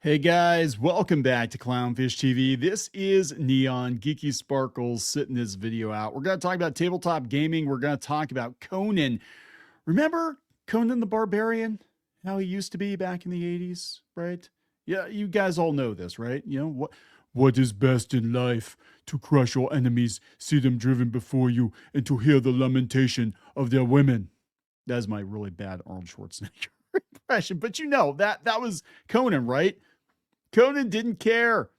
Hey guys, welcome back to Clownfish TV. This is Kneon Geeky Sparkles sitting this video out. We're going to talk about tabletop gaming. We're going to talk about Conan. Remember Conan the Barbarian? How he used to be back in the 80s, right? Yeah, you guys all know this, right? You know what is best in life? To crush your enemies, see them driven before you, and to hear the lamentation of their women. That's my really bad Arnold Schwarzenegger impression, but you know that was Conan, right? Conan didn't care.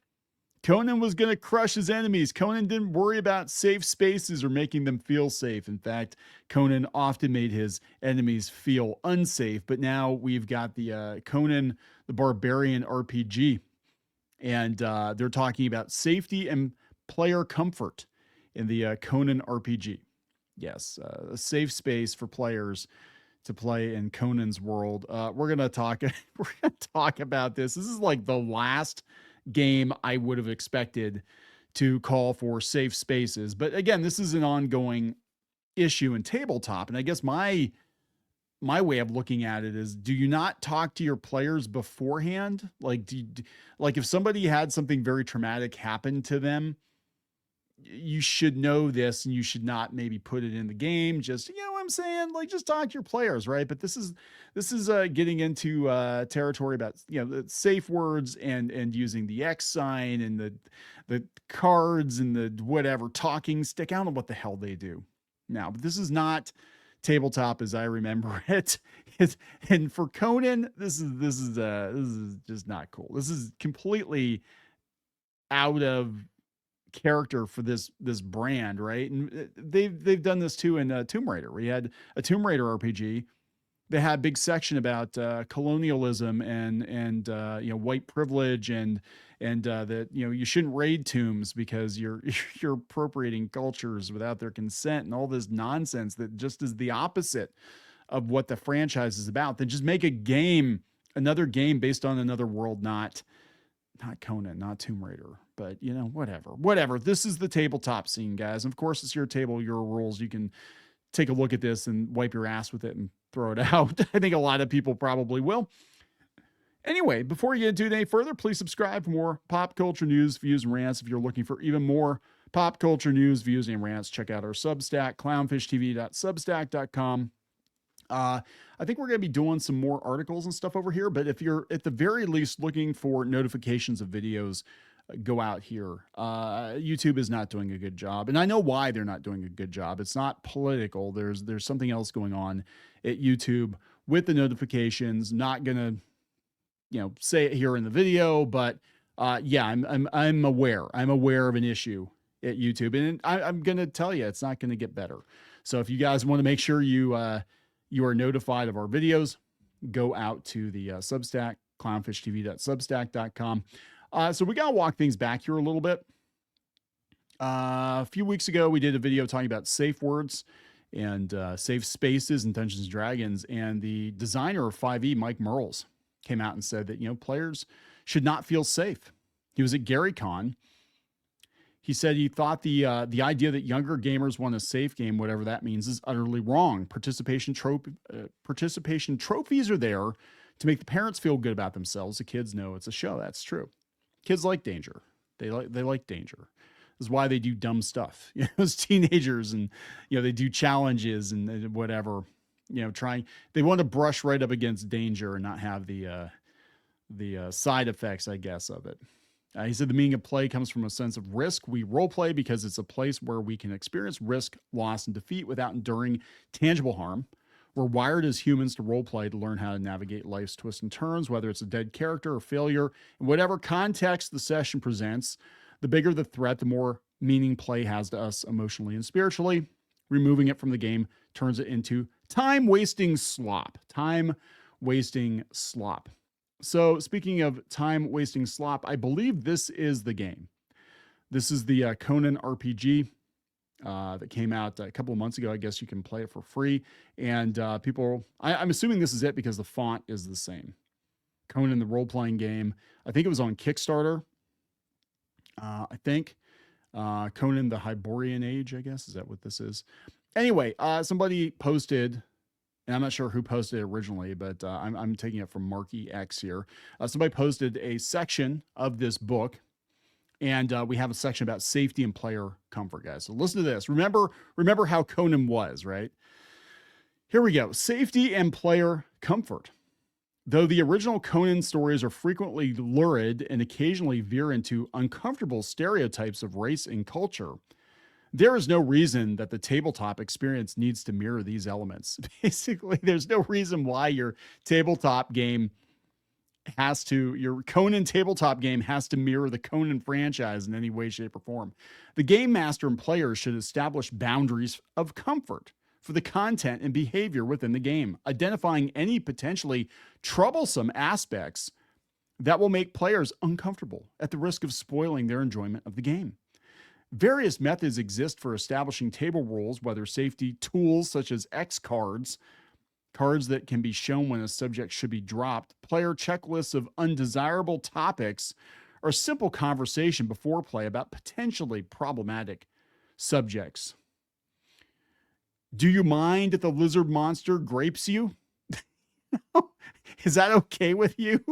Conan was going to crush his enemies. Conan didn't worry about safe spaces or making them feel safe. In fact, Conan often made his enemies feel unsafe. But now we've got the Conan the Barbarian RPG, and they're talking about safety and player comfort in the Conan RPG. Yes, a safe space for players to play in Conan's world. We're gonna talk. We're gonna talk about this. This is like the last game I would have expected to call for safe spaces, but again, this is an ongoing issue in tabletop. And I guess my way of looking at it is: do you not talk to your players beforehand? Like, like if somebody had something very traumatic happen to them, you should know this and you should not maybe put it in the game. Just, you know what I'm saying? Like, just talk to your players, right? But this is getting into territory about, the safe words and using the X sign and the cards and the whatever talking stick. I don't know what the hell they do now, but this is not tabletop as I remember it. And for Conan, this is just not cool. This is completely out of character for this brand, right? And they've done this too in Tomb Raider. We had a Tomb Raider RPG. They had a big section about colonialism and white privilege and that you shouldn't raid tombs because you're you're appropriating cultures without their consent and all this nonsense that just is the opposite of what the franchise is about. Then just make a game, another game based on another world, not Conan, not Tomb Raider, but whatever. This is the tabletop scene, guys. And of course, it's your table, your rules. You can take a look at this and wipe your ass with it and throw it out. I think a lot of people probably will. Anyway, before you get into it any further, please subscribe for more pop culture news, views, and rants. If you're looking for even more pop culture news, views, and rants, check out our Substack, clownfishtv.substack.com. I think we're going to be doing some more articles and stuff over here, but if you're at the very least looking for notifications of videos, go out here. YouTube is not doing a good job, and I know why they're not doing a good job. It's not political. There's something else going on at YouTube with the notifications. Not gonna say it here in the video, but yeah, I'm aware. I'm aware of an issue at YouTube, and I'm gonna tell you it's not gonna get better. So if you guys want to make sure you are notified of our videos, go out to the Substack, clownfishtv.substack.com. So we got to walk things back here a little bit. A few weeks ago, we did a video talking about safe words and safe spaces in Dungeons & Dragons. And the designer of 5e, Mike Merles, came out and said that, players should not feel safe. He was at GaryCon. He said he thought the idea that younger gamers want a safe game, whatever that means, is utterly wrong. Participation trophies are there to make the parents feel good about themselves. The kids know it's a show. That's true. Kids like danger. They like danger. This is why they do dumb stuff. As teenagers, and they do challenges and whatever. They want to brush right up against danger and not have the side effects, I guess, of it. He said the meaning of play comes from a sense of risk. We role play because it's a place where we can experience risk, loss, and defeat without enduring tangible harm. We're wired as humans to role play to learn how to navigate life's twists and turns, whether it's a dead character or failure. In whatever context the session presents, the bigger the threat, the more meaning play has to us emotionally and spiritually. Removing it from the game turns it into time-wasting slop. Time-wasting slop. So speaking of time-wasting slop, I believe this is the game. This is the Conan RPG that came out a couple of months ago. I guess you can play it for free. And I'm assuming this is it because the font is the same. Conan, the role-playing game. I think it was on Kickstarter. I think. Conan, the Hyborian Age, I guess. Is that what this is? Anyway, somebody posted And I'm not sure who posted it originally, but I'm taking it from Marky X here. Somebody posted a section of this book, and we have a section about safety and player comfort, guys. So listen to this. Remember how Conan was, right? Here we go. Safety and player comfort. Though the original Conan stories are frequently lurid and occasionally veer into uncomfortable stereotypes of race and culture, there is no reason that the tabletop experience needs to mirror these elements. Basically, there's no reason why your tabletop game your Conan tabletop game has to mirror the Conan franchise in any way, shape, or form. The game master and players should establish boundaries of comfort for the content and behavior within the game, identifying any potentially troublesome aspects that will make players uncomfortable at the risk of spoiling their enjoyment of the game. Various methods exist for establishing table rules, whether safety tools such as X cards, cards that can be shown when a subject should be dropped, player checklists of undesirable topics, or simple conversation before play about potentially problematic subjects. Do you mind if the lizard monster grapes you? Is that okay with you?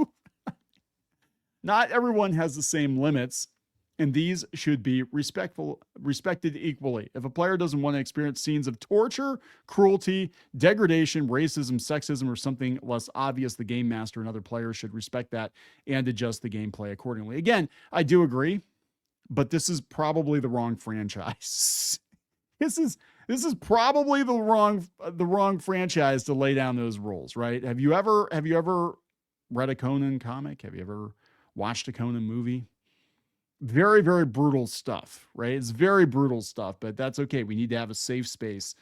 Not everyone has the same limits, and these should be respected equally. If a player doesn't want to experience scenes of torture, cruelty, degradation, racism, sexism, or something less obvious, the game master and other players should respect that and adjust the gameplay accordingly. Again, I do agree, but this is probably the wrong franchise. This is probably the wrong franchise to lay down those rules, right? Have you ever read a Conan comic? Have you ever watched a Conan movie? Very, very brutal stuff, right? It's very brutal stuff, but that's okay. We need to have a safe space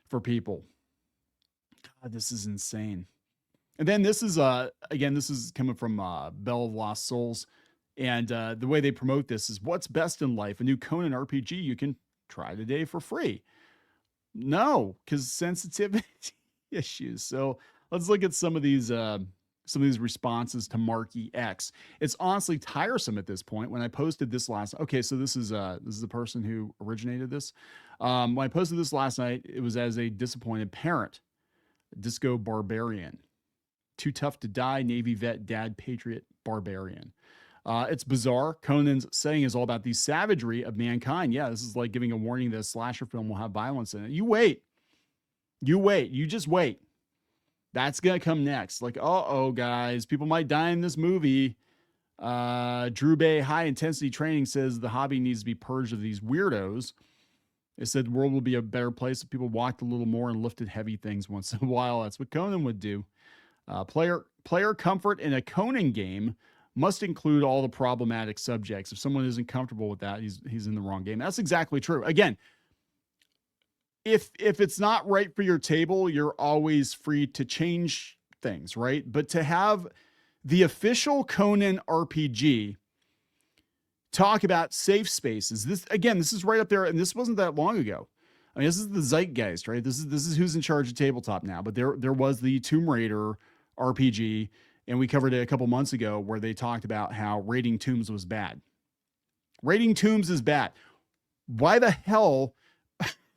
for people. God, this is insane. And then this is coming from Bell of Lost Souls. And the way they promote this is what's best in life, a new Conan RPG you can try today for free. No, because sensitivity issues. So let's look at some of these responses to Marky X. It's honestly tiresome at this point. When I posted this so this is the person who originated this. When I posted this last night, it was as a disappointed parent. Disco barbarian. Too tough to die, Navy vet, dad, patriot, barbarian. It's bizarre. Conan's saying is all about the savagery of mankind. Yeah, this is like giving a warning that a slasher film will have violence in it. You wait. You just wait. That's going to come next. Like, guys, people might die in this movie. Drew Bay High Intensity Training says the hobby needs to be purged of these weirdos. It said the world will be a better place if people walked a little more and lifted heavy things once in a while. That's what Conan would do. Player comfort in a Conan game must include all the problematic subjects. If someone isn't comfortable with that, he's in the wrong game. That's exactly true. Again, if it's not right for your table, you're always free to change things, right? But to have the official Conan RPG talk about safe spaces, this is right up there, and this wasn't that long ago. I mean, this is the zeitgeist, right? This is who's in charge of tabletop now. But there was the Tomb Raider RPG, and we covered it a couple months ago where they talked about how raiding tombs was bad. Raiding tombs is bad. Why the hell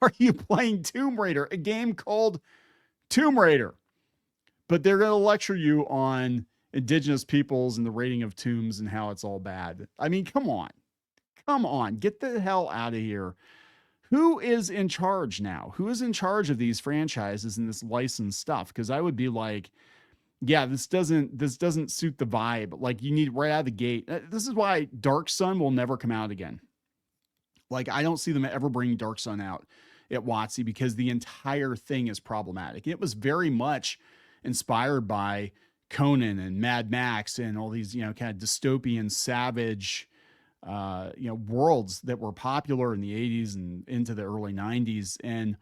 are you playing Tomb Raider, a game called Tomb Raider? But they're going to lecture you on indigenous peoples and the raiding of tombs and how it's all bad. I mean, come on, get the hell out of here. Who is in charge now? Who is in charge of these franchises and this licensed stuff? Because I would be like, yeah, this doesn't suit the vibe. Like, you need right out of the gate. This is why Dark Sun will never come out again. Like, I don't see them ever bringing Dark Sun out at WotC because the entire thing is problematic. It was very much inspired by Conan and Mad Max and all these, kind of dystopian, savage, worlds that were popular in the 80s and into the early 90s. And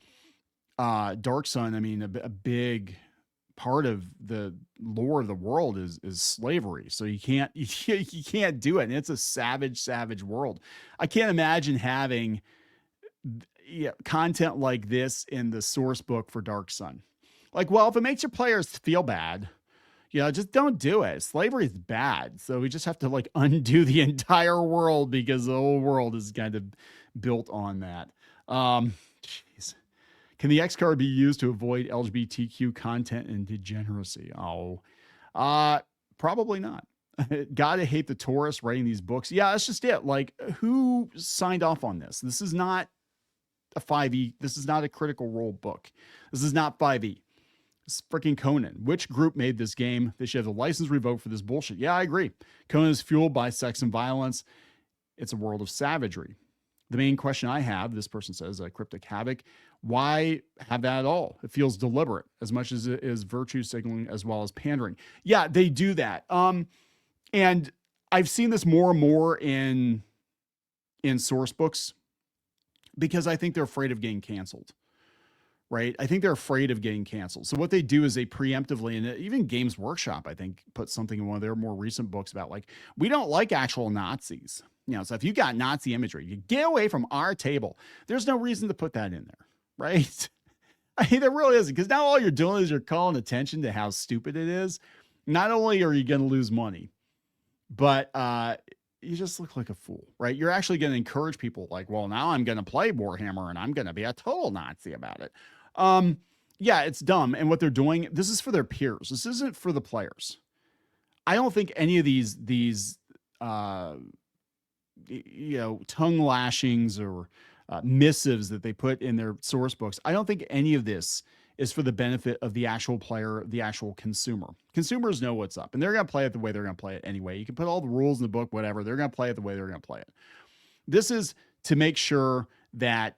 Dark Sun, I mean, a big part of the lore of the world is slavery. So you can't do it. And it's a savage world. I can't imagine having content like this in the source book for Dark Sun. Like, well, if it makes your players feel bad, just don't do it. Slavery is bad. So we just have to undo the entire world because the whole world is kind of built on that. Jeez. Can the X card be used to avoid LGBTQ content and degeneracy? Oh, probably not. Gotta hate the tourists writing these books. Yeah, that's just it. Like, who signed off on this? This is not a 5e. This is not a Critical Role book. This is not 5e. It's freaking Conan. Which group made this game? They should have the license revoked for this bullshit. Yeah, I agree. Conan is fueled by sex and violence. It's a world of savagery. The main question I have, this person says, Cryptic Havoc, why have that at all? It feels deliberate as much as it is virtue signaling as well as pandering. Yeah, they do that. And I've seen this more and more in source books because I think they're afraid of getting canceled. Right? I think they're afraid of getting canceled. So what they do is they preemptively, and even Games Workshop, I think, put something in one of their more recent books about like, we don't like actual Nazis. You know, so if you got Nazi imagery, you get away from our table. There's no reason to put that in there, right? I mean, there really isn't, because now all you're doing is you're calling attention to how stupid it is. Not only are you going to lose money, but you just look like a fool, right? You're actually going to encourage people like, well, now I'm going to play Warhammer and I'm going to be a total Nazi about it. Yeah, it's dumb. And what they're doing, this is for their peers. This isn't for the players. I don't think any of these, you know, tongue lashings or missives that they put in their source books, I don't think any of this is for the benefit of the actual player, the actual consumer. Consumers know what's up, and they're going to play it the way they're going to play it anyway. You can put all the rules in the book, whatever. They're going to play it the way they're going to play it. This is to make sure that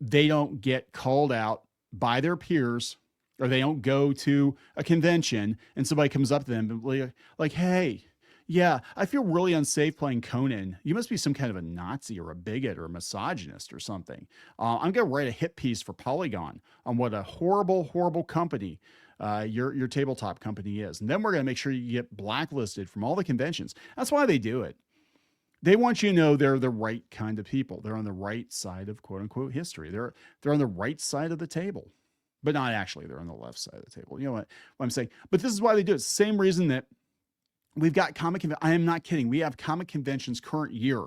they don't get called out by their peers, or they don't go to a convention and somebody comes up to them and like, hey, yeah, I feel really unsafe playing Conan. You must be some kind of a Nazi or a bigot or a misogynist or something. I'm going to write a hit piece for Polygon on what a horrible, horrible company your tabletop company is. And then we're going to make sure you get blacklisted from all the conventions. That's why they do it. They want you to know they're the right kind of people. They're on the right side of quote unquote history. They're on the right side of the table, but not actually. They're on the left side of the table. You know what I'm saying? But this is why they do it. It's the same reason that we've got I am not kidding. We have comic conventions current year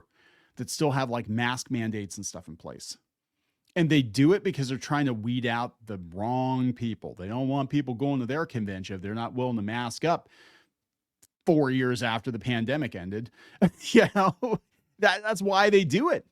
that still have like mask mandates and stuff in place. And they do it because they're trying to weed out the wrong people. They don't want people going to their convention if they're not willing to mask up 4 years after the pandemic ended. You know, that's why they do it.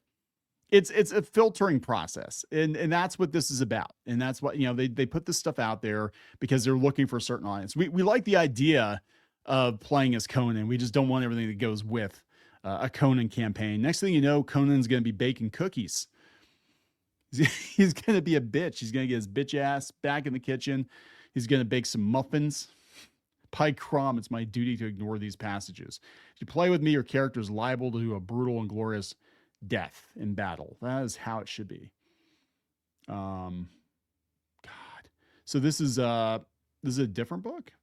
It's a filtering process. And that's what this is about. And that's what, you know, they put this stuff out there because they're looking for a certain audience. We like the idea of playing as Conan. We just don't want everything that goes with a Conan campaign. Next thing you know, Conan's going to be baking cookies. He's going to be a bitch. He's going to get his bitch ass back in the kitchen. He's going to bake some muffins. By Crom, it's my duty to ignore these passages. If you play with me, your character is liable to a brutal and glorious death in battle. That is how it should be. God. So this is a different book.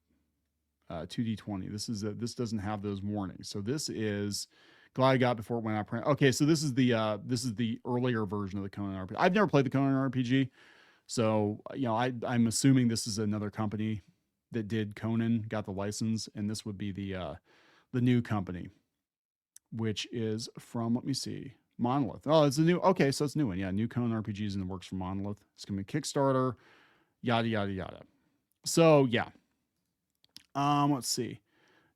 2D20. This doesn't have those warnings. So this is glad I got before it went out print. Okay, so this is the earlier version of the Conan RPG. I've never played the Conan RPG, so you know I'm assuming this is another company that did Conan, got the license, and this would be the new company, which is from, let me see, Monolith. Oh, it's a new. Okay, so it's a new one. Yeah, new Conan RPGs in the works from Monolith. It's gonna be Kickstarter, yada yada yada. So yeah. Let's see.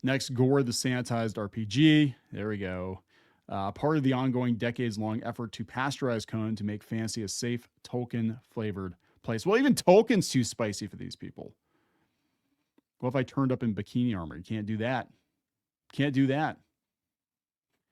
Next, Gore the Sanitized RPG. There we go. Part of the ongoing decades-long effort to pasteurize Conan to make fantasy a safe Tolkien-flavored place. Well, even Tolkien's too spicy for these people. What if I turned up in bikini armor? You can't do that. Can't do that.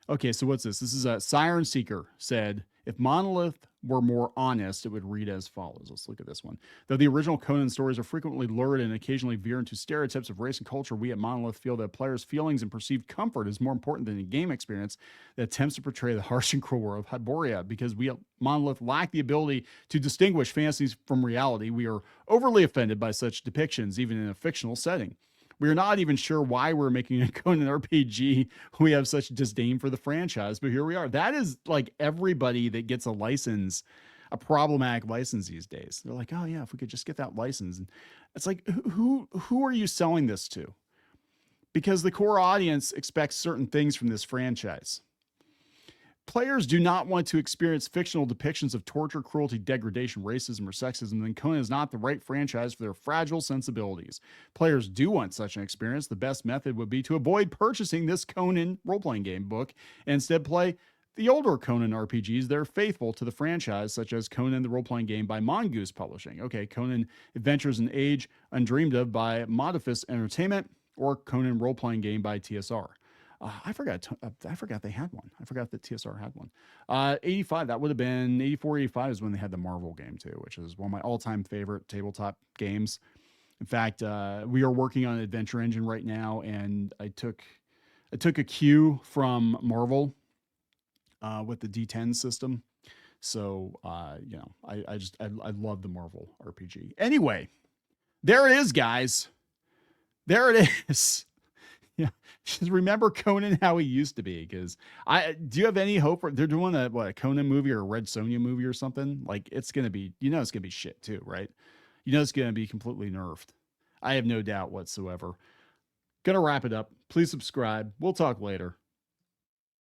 Okay, so what's this? This is a Siren Seeker said, if Monolith were more honest, it would read as follows. Let's look at this one. Though the original Conan stories are frequently lurid and occasionally veer into stereotypes of race and culture, we at Monolith feel that players' feelings and perceived comfort is more important than a game experience that attempts to portray the harsh and cruel world of Hyboria. Because we at Monolith lack the ability to distinguish fantasies from reality, we are overly offended by such depictions, even in a fictional setting. We are not even sure why we're making a Conan RPG. We have such disdain for the franchise, but here we are. That is like everybody that gets a license, a problematic license these days. They're like, oh yeah, if we could just get that license. And it's like, who are you selling this to? Because the core audience expects certain things from this franchise. players do not want to experience fictional depictions of torture, cruelty, degradation, racism, or sexism, then Conan is not the right franchise for their fragile sensibilities. Players do want such an experience. The best method would be to avoid purchasing this Conan role-playing game book and instead play the older Conan RPGs that are faithful to the franchise, such as Conan the Role-Playing Game by Mongoose Publishing. Okay, Conan Adventures in Age Undreamed Of by Modifus Entertainment, or Conan Role-Playing Game by TSR. I forgot they had one. I forgot that TSR had one. 85, that would have been 84, 85 is when they had the Marvel game too, which is one of my all-time favorite tabletop games. In fact, we are working on Adventure Engine right now, and I took a cue from Marvel with the D10 system. So, I love the Marvel RPG. Anyway, there it is, guys. There it is. Yeah, just remember Conan how he used to be. Because do you have any hope for they're doing a Conan movie or a Red Sonja movie or something? Like it's gonna be, it's gonna be shit too, right? It's gonna be completely nerfed. I have no doubt whatsoever. Gonna wrap it up. Please subscribe. We'll talk later.